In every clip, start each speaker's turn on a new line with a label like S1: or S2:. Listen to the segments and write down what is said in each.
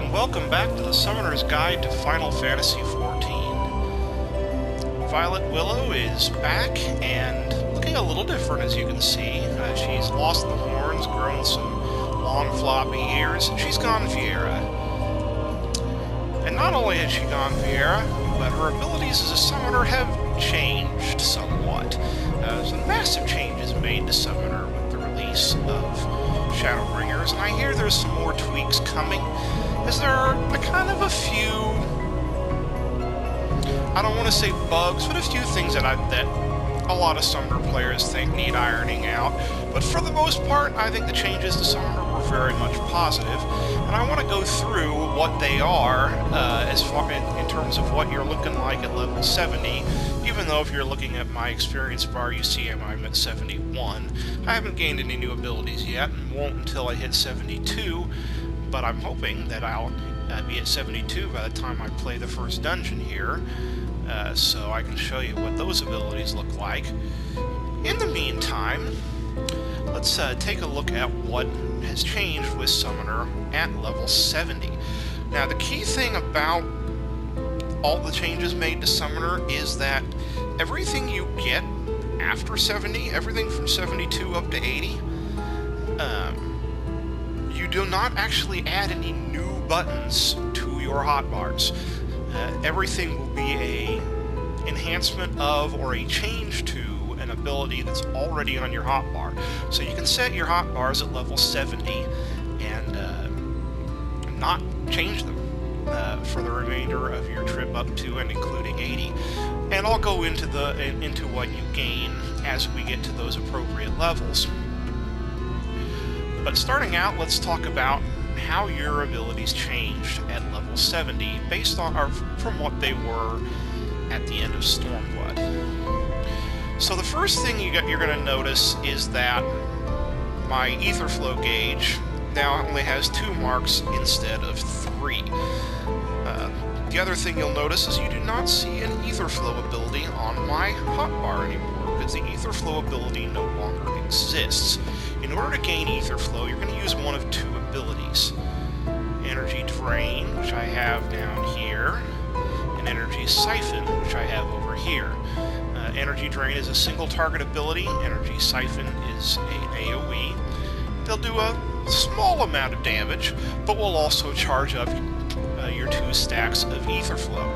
S1: and welcome back to the Summoner's Guide to Final Fantasy XIV. Violet Willow is back and looking a little different, as you can see. She's lost the horns, grown some long floppy ears, and she's gone Viera. And not only has she gone Viera, but her abilities as a summoner have changed somewhat. Some massive changes made to Summoner with the release of Shadowbringers, and I hear there's some more tweaks coming, as there are kind of a few, I don't want to say bugs, but a few things that a lot of Summoner players think need ironing out. But for the most part, I think the changes to Summoner were very much positive, and I want to go through what they are as far in terms of what you're looking like at level 70. Even though if you're looking at my experience bar, you see I'm at 71. I haven't gained any new abilities yet, and won't until I hit 72, but I'm hoping that I'll be at 72 by the time I play the first dungeon here, so I can show you what those abilities look like. In the meantime, let's take a look at what has changed with Summoner at level 70. Now, the key thing about all the changes made to Summoner is that everything you get after 70, everything from 72 up to 80, you do not actually add any new buttons to your hotbars. Everything will be a enhancement of or a change to an ability that's already on your hotbar. So you can set your hotbars at level 70 and not change them for the remainder of your trip up to and including 80. And I'll go into what you gain as we get to those appropriate levels. But starting out, let's talk about how your abilities changed at level 70 based on from what they were at the end of Stormblood. So the first thing you're going to notice is that my ether flow gauge now only has 2 marks instead of 3. The other thing you'll notice is you do not see an ether flow ability on my hotbar anymore, because the ether flow ability no longer exists. In order to gain ether flow, you're going to use one of 2 abilities. Energy Drain, which I have down here, and Energy Siphon, which I have over here. Energy Drain is a single target ability. Energy Siphon is an AoE. They'll do a small amount of damage, but will also charge up your 2 stacks of ether flow.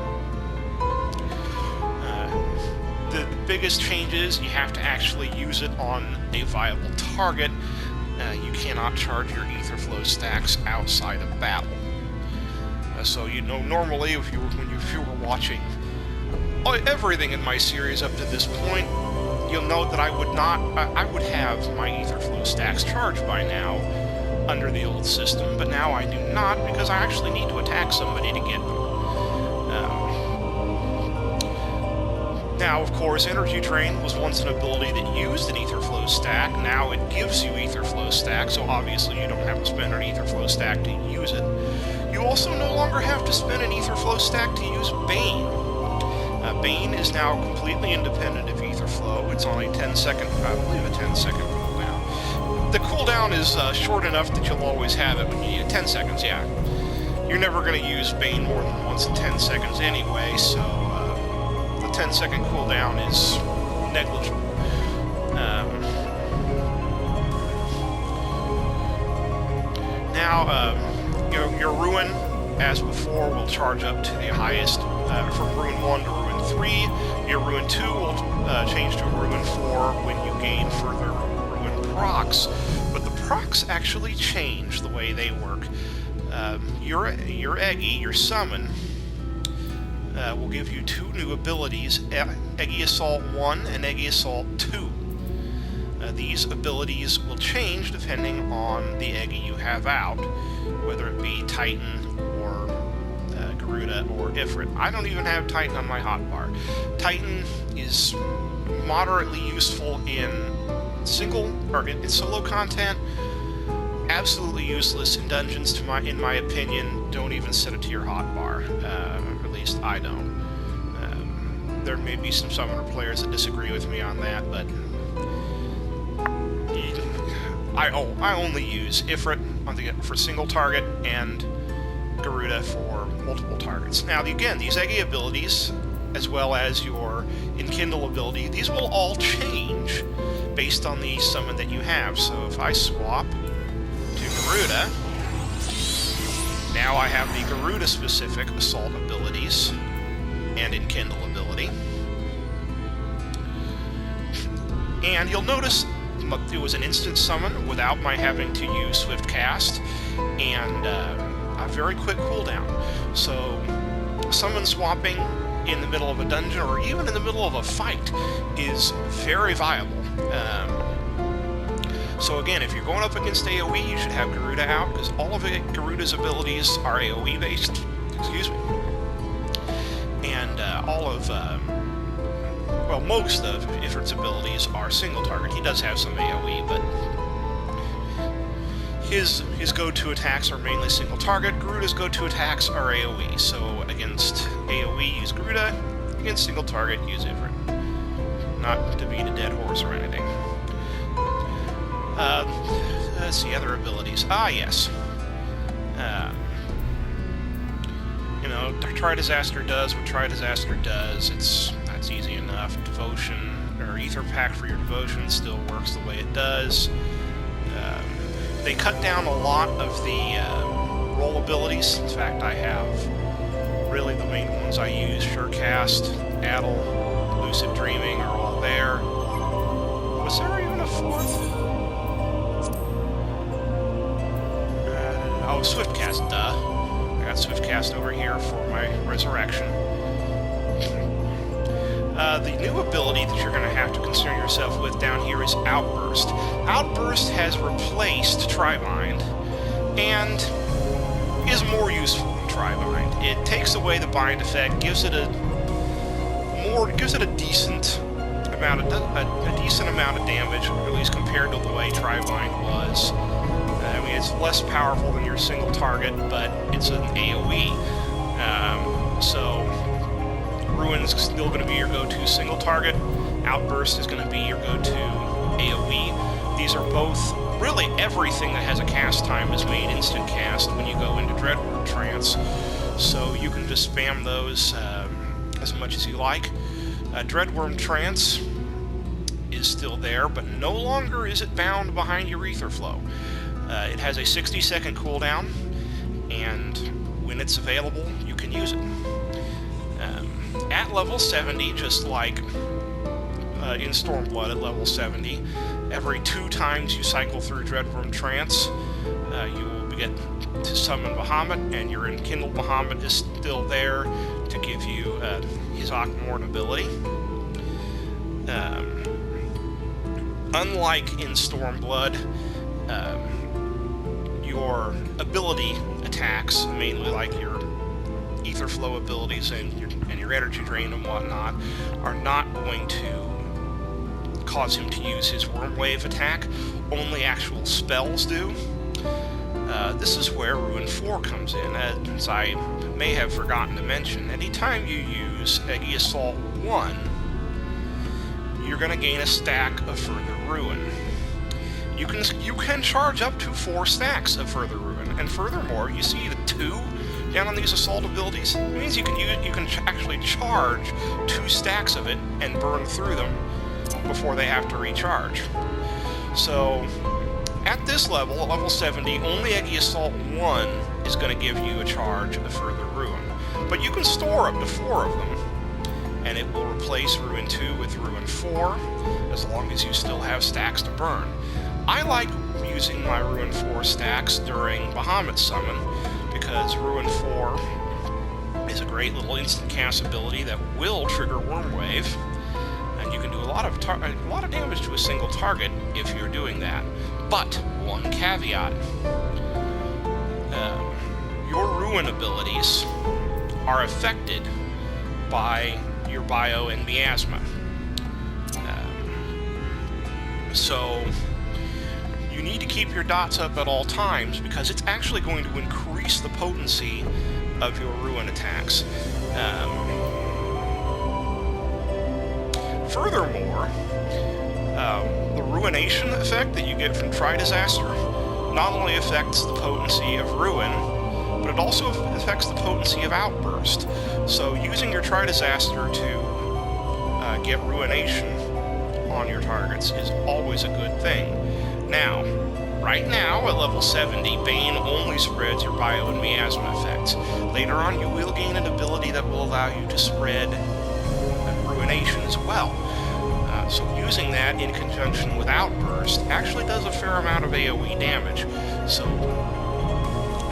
S1: The biggest change is you have to actually use it on a viable target. You cannot charge your ether flow stacks outside of battle. So you know, normally if you were watching everything in my series up to this point, you'll note that I would have my ether flow stacks charged by now under the old system, but now I do not, because I actually need to attack somebody to get them. Now, of course, Energy Drain was once an ability that used an ether flow stack. Now it gives you ether flow stack, so obviously you don't have to spend an ether flow stack to use it. You also no longer have to spend an ether flow stack to use Bane. Bane is now completely independent of ether flow. It's only 10-second, I believe a 10-second cooldown. The cooldown is short enough that you'll always have it when you need it. 10 seconds, yeah. You're never going to use Bane more than once in 10 seconds anyway, so the 10-second cooldown is negligible. Now, your Ruin, as before, will charge up to the highest, from Ruin 1 to Ruin 3. Your Ruin 2 will change to Ruin 4 when you gain further Ruin procs. But the procs actually change the way they work. Your Eggy, your summon, will give you 2 new abilities, Eggy Assault 1 and Eggy Assault 2. These abilities will change depending on the Eggy you have out, whether it be Titan or Garuda or Ifrit. I don't even have Titan on my hotbar. Titan is moderately useful in solo content. Absolutely useless in dungeons, in my opinion. Don't even set it to your hotbar. Or at least I don't. There may be some Summoner players that disagree with me on that, but I only use Ifrit for single target and Garuda for multiple targets. Now, again, these Eggy abilities, as well as your Enkindle ability, these will all change based on the summon that you have. So if I swap to Garuda, now I have the Garuda-specific Assault abilities and Enkindle ability. And you'll notice it was an instant summon without my having to use Swift Cast, and a very quick cooldown. So summon swapping in the middle of a dungeon, or even in the middle of a fight, is very viable. So again, if you're going up against AoE, you should have Garuda out, because all of Garuda's abilities are AoE based, excuse me. And all of, well, most of Ifrit's abilities are single target. He does have some AoE, but his go-to attacks are mainly single target. Garuda's go-to attacks are AoE. So against AoE, use Garuda. Against single target, use Ifrit. Not to beat a dead horse or anything. Let's see, other abilities. Ah, yes. You know, Tri-Disaster does what Tri-Disaster does. That's easy enough. Devotion, or Ether Pack for your Devotion still works the way it does. They cut down a lot of the roll abilities. In fact, I have really the main ones I use. Surecast, Addle, Lucid Dreaming are all there. Was there even a fourth? Oh, Swiftcast, duh. I got Swiftcast over here for my Resurrection. The new ability that you're going to have to concern yourself with down here is Outburst. Outburst has replaced Tribind, and is more useful than Tribind. It takes away the bind effect, gives it a decent amount of damage, at least compared to the way Tribind was. I mean, it's less powerful than your single target, but it's an AoE. So Ruin's still going to be your go-to single target. Outburst is going to be your go-to AoE. These are both, really everything that has a cast time is made instant cast when you go into Dreadworm Trance. So you can just spam those as much as you like. Dreadworm Trance is still there, but no longer is it bound behind your Ether Flow. It has a 60-second cooldown, and when it's available, you can use it. At level 70, just like in Stormblood at level 70, every 2 times you cycle through Dreadworm Trance, you will get to summon Bahamut, and your Enkindled Bahamut is still there to give you his Akmorn ability. Unlike in Stormblood, your ability attacks, mainly like your Ether Flow abilities and your Energy Drain and whatnot, are not going to cause him to use his Wormwave attack. Only actual spells do. This is where Ruin 4 comes in. As I may have forgotten to mention, anytime you use Eggy Assault 1, you're going to gain a stack of Further Ruin. You can charge up to 4 stacks of Further Ruin, and furthermore, you see the 2 down on these assault abilities? It means you can actually charge 2 stacks of it and burn through them before they have to recharge. So, at this level, at level 70, only Eggy Assault 1 is going to give you a charge of Further Ruin. But you can store up to 4 of them, and it will replace Ruin 2 with Ruin 4, as long as you still have stacks to burn. I like using my Ruin 4 stacks during Bahamut Summon, because Ruin 4 is a great little instant cast ability that will trigger Wormwave, and you can do a lot of damage to a single target if you're doing that. But one caveat: your Ruin abilities are affected by your Bio and Miasma. So you need to keep your dots up at all times, because it's actually going to increase the potency of your Ruin attacks. Furthermore, the Ruination effect that you get from Tri-Disaster not only affects the potency of Ruin, but it also affects the potency of Outburst. So using your Tri-Disaster to get Ruination on your targets is always a good thing. Now, right now, at level 70, Bane only spreads your bio and miasma effects. Later on, you will gain an ability that will allow you to spread Ruination as well. So using that in conjunction with Outburst actually does a fair amount of AoE damage. So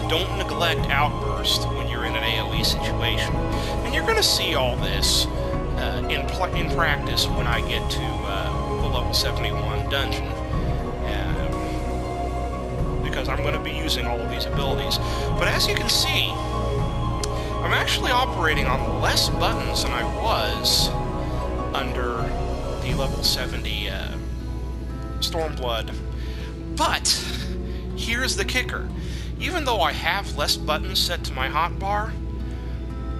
S1: don't neglect Outburst when you're in an AoE situation. And you're going to see all this in practice when I get to the level 71 dungeon. Because I'm going to be using all of these abilities. But as you can see, I'm actually operating on less buttons than I was under the level 70 Stormblood. But here's the kicker. Even though I have less buttons set to my hotbar,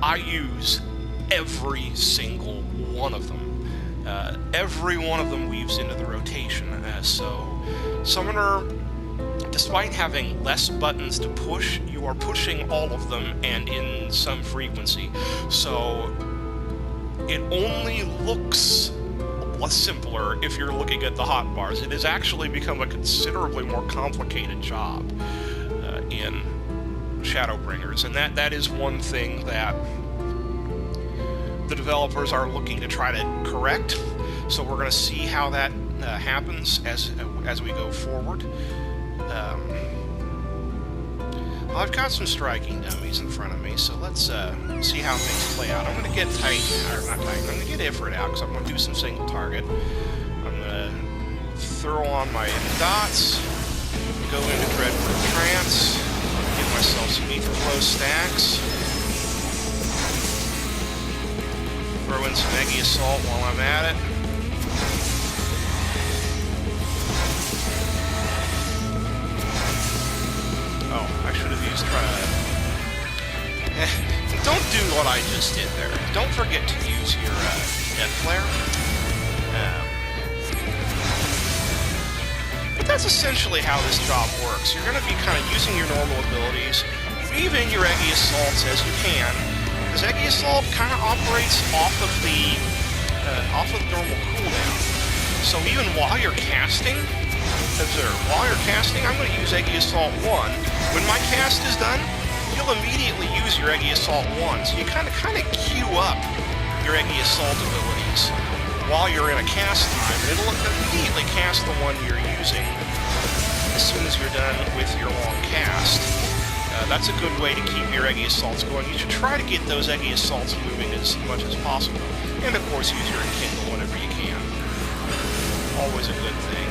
S1: I use every single one of them. Every one of them weaves into the rotation. So Summoner, despite having less buttons to push, you are pushing all of them and in some frequency. So it only looks simpler if you're looking at the hotbars. It has actually become a considerably more complicated job in Shadowbringers, and that is one thing that the developers are looking to try to correct. So we're going to see how that happens as we go forward. I've got some striking dummies in front of me, so let's see how things play out. I'm going to get Titan, or not Titan, I'm going to get Ifrit out, because I'm going to do some single target. I'm going to throw on my dots, go into Dreadful Trance, give myself some Ether Flow stacks, throw in some Eggy Assault while I'm at it. Oh, I should have used don't do what I just did there. Don't forget to use your Death Flare. But that's essentially how this job works. You're going to be kind of using your normal abilities. Weave in your Eggy Assaults as you can, because Eggy Assault kind of operates off of the normal cooldown. So even while you're casting, observe, while you're casting, I'm going to use Eggy Assault 1. When my cast is done, you'll immediately use your Eggy Assault 1. So you kind of queue up your Eggy Assault abilities while you're in a cast time, and it'll immediately cast the one you're using as soon as you're done with your long cast. That's a good way to keep your Eggy Assaults going. You should try to get those Eggy Assaults moving as much as possible. And of course, use your Enkindle whenever you can. Always a good thing.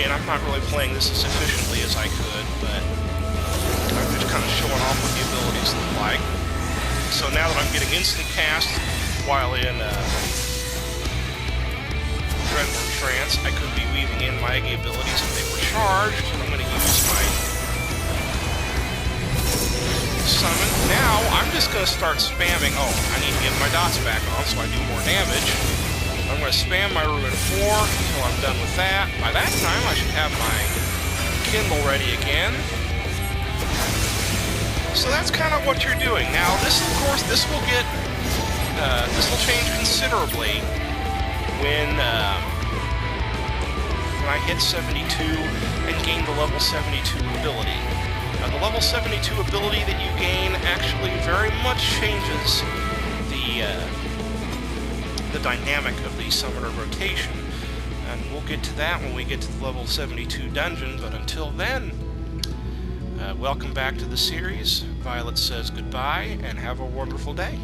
S1: And I'm not really playing this as efficiently as I could, but I'm just kind of showing off what the abilities look like. So now that I'm getting instant cast while in Dreadful Trance, I could be weaving in my Eggy abilities if they were charged. I'm going to use my summon. Now, I'm just going to start spamming. Oh, I need to get my dots back on so I do more damage. I'm going to spam my Ruin 4 until I'm done with that. By that time, I should have my Kindle ready again. So that's kind of what you're doing. Now, this, of course, this will change considerably when I hit 72 and gain the level 72 ability. Now, the level 72 ability that you gain actually very much changes the dynamic of the summoner rotation, and we'll get to that when we get to the level 72 dungeon, but until then, welcome back to the series. Violet says goodbye, and have a wonderful day.